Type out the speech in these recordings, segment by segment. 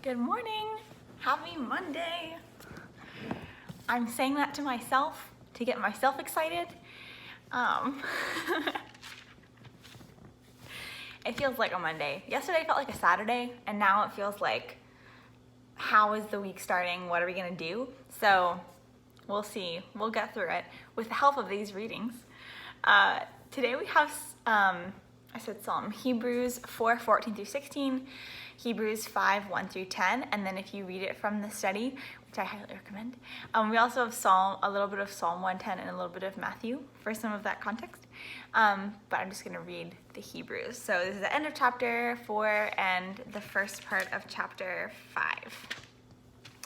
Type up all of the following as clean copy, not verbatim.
Good morning. Happy Monday. I'm saying that to myself to get myself excited. It feels like a Monday. Yesterday felt like a Saturday, and now it feels like, how is the week starting? What are we gonna do? So we'll see. We'll get through it with the help of these readings. Today we have, Hebrews 4:14 through 16, Hebrews 5:1 through 10, and then if you read it from the study, which I highly recommend, we also have a little bit of Psalm 110 and a little bit of Matthew for some of that context. But I'm just going to read the Hebrews. So this is the end of chapter 4 and the first part of chapter 5.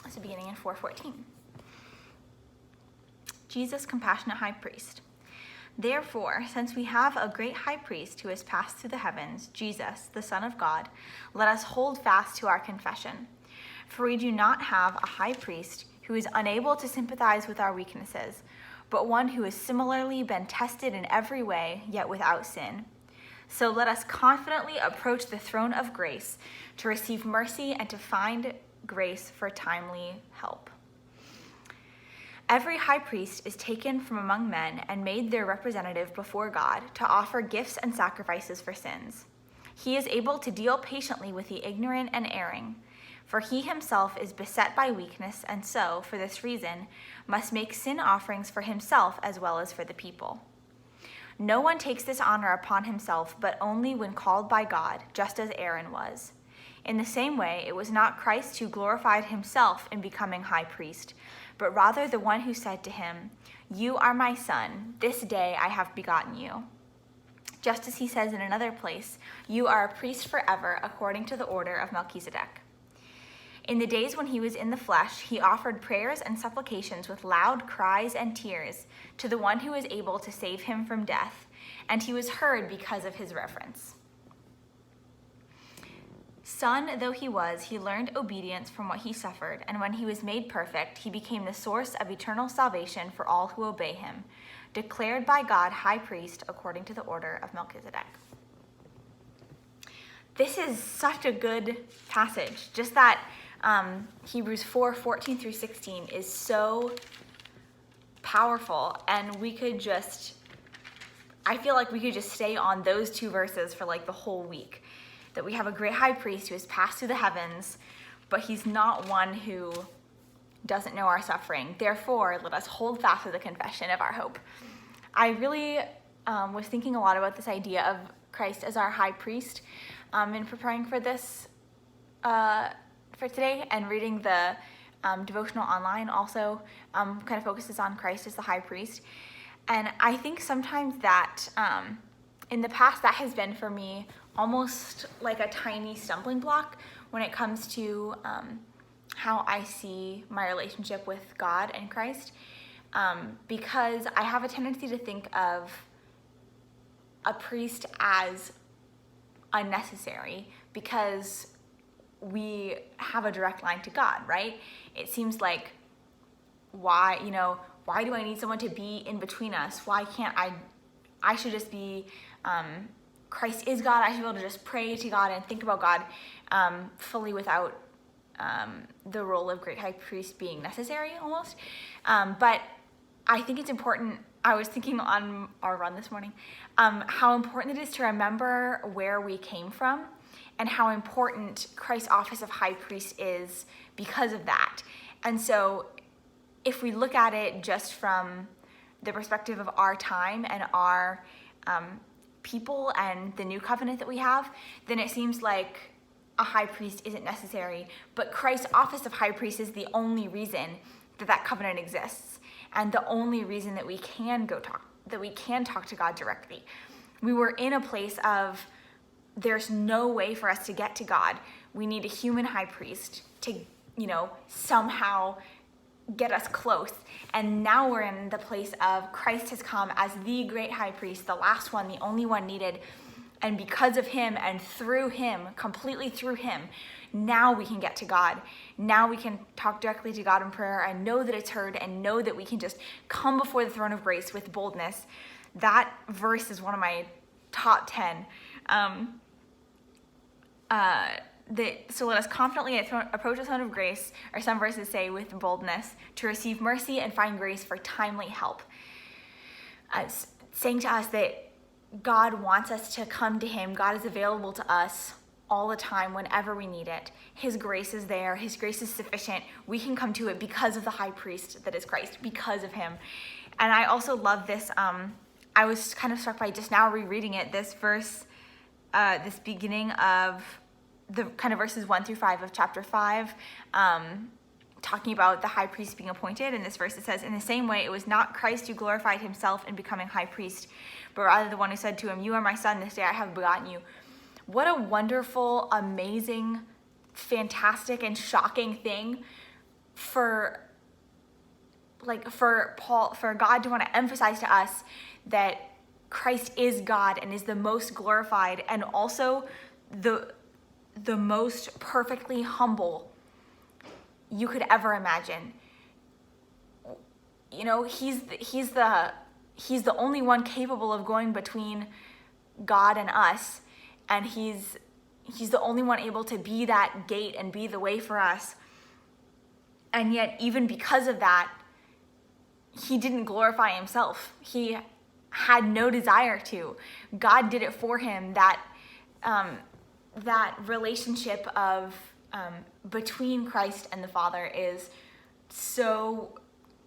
So beginning in 4:14. Jesus, compassionate high priest. Therefore, since we have a great high priest who has passed through the heavens, Jesus, the Son of God, let us hold fast to our confession. For we do not have a high priest who is unable to sympathize with our weaknesses, but one who has similarly been tested in every way, yet without sin. So let us confidently approach the throne of grace to receive mercy and to find grace for timely help. Every high priest is taken from among men and made their representative before God to offer gifts and sacrifices for sins. He is able to deal patiently with the ignorant and erring, for he himself is beset by weakness, and so, for this reason, must make sin offerings for himself as well as for the people. No one takes this honor upon himself, but only when called by God, just as Aaron was. In the same way, it was not Christ who glorified himself in becoming high priest, but rather the one who said to him, "You are my son, this day I have begotten you." Just as he says in another place, "You are a priest forever, according to the order of Melchizedek." In the days when he was in the flesh, he offered prayers and supplications with loud cries and tears to the one who was able to save him from death, and he was heard because of his reverence. Son though he was, he learned obedience from what he suffered, and when he was made perfect, he became the source of eternal salvation for all who obey him, declared by God high priest according to the order of Melchizedek. This is such a good passage. Just that Hebrews 4:14 through 16 is so powerful, and I feel like we could just stay on those two verses for like the whole week. That we have a great high priest who has passed through the heavens, but he's not one who doesn't know our suffering. Therefore, let us hold fast to the confession of our hope. I really was thinking a lot about this idea of Christ as our high priest in preparing for this for today, and reading the devotional online also kind of focuses on Christ as the high priest. And I think sometimes that in the past that has been for me almost like a tiny stumbling block when it comes to how I see my relationship with God and Christ, because I have a tendency to think of a priest as unnecessary because we have a direct line to God, right? It seems like, why do I need someone to be in between us? Why can't I should just be, Christ is God. I should be able to just pray to God and think about God fully without the role of great high priest being necessary almost. But I think it's important. I was thinking on our run this morning how important it is to remember where we came from and how important Christ's office of high priest is because of that. And so if we look at it just from the perspective of our time and our people and the new covenant that we have, then it seems like a high priest isn't necessary. But Christ's office of high priest is the only reason that covenant exists, and the only reason that we can talk to God directly. We were in a place of, there's no way for us to get to God. We need a human high priest to, somehow get us close. And now we're in the place of Christ has come as the great high priest, the last one, the only one needed. And because of him and through him, completely through him, now we can get to God. Now we can talk directly to God in prayer and know that it's heard, and know that we can just come before the throne of grace with boldness. That verse is one of my top 10 So let us confidently approach the throne of grace, or some verses say with boldness, to receive mercy and find grace for timely help. Saying to us that God wants us to come to him. God is available to us all the time whenever we need it. His grace is there. His grace is sufficient. We can come to it because of the high priest that is Christ, because of him. And I also love this. I was kind of struck by just now rereading it, this verse, this beginning of the kind of verses 1-5 of chapter 5, talking about the high priest being appointed. In this verse it says, in the same way, it was not Christ who glorified himself in becoming high priest, but rather the one who said to him, you are my son, this day I have begotten you. What a wonderful, amazing, fantastic, and shocking thing for God to want to emphasize to us that Christ is God and is the most glorified and also the most perfectly humble you could ever imagine. You know, he's the only one capable of going between God and us, and he's the only one able to be that gate and be the way for us. And yet, even because of that, he didn't glorify himself. He had no desire to. God did it for him. That relationship of between Christ and the Father is so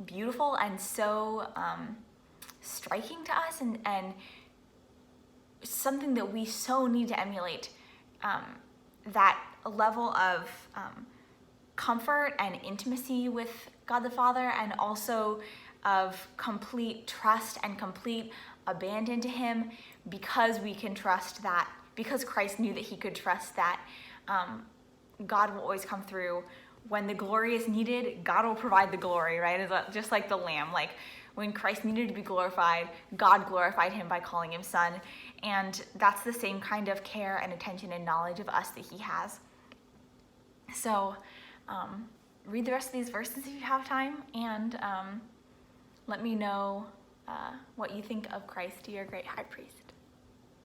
beautiful and so striking to us, and something that we so need to emulate. That level of comfort and intimacy with God the Father, and also of complete trust and complete abandon to him, because we can trust that, because Christ knew that he could trust that God will always come through. When the glory is needed, God will provide the glory, right? It's just like the lamb. Like when Christ needed to be glorified, God glorified him by calling him son. And that's the same kind of care and attention and knowledge of us that he has. So read the rest of these verses if you have time, and let me know what you think of Christ, your great high priest.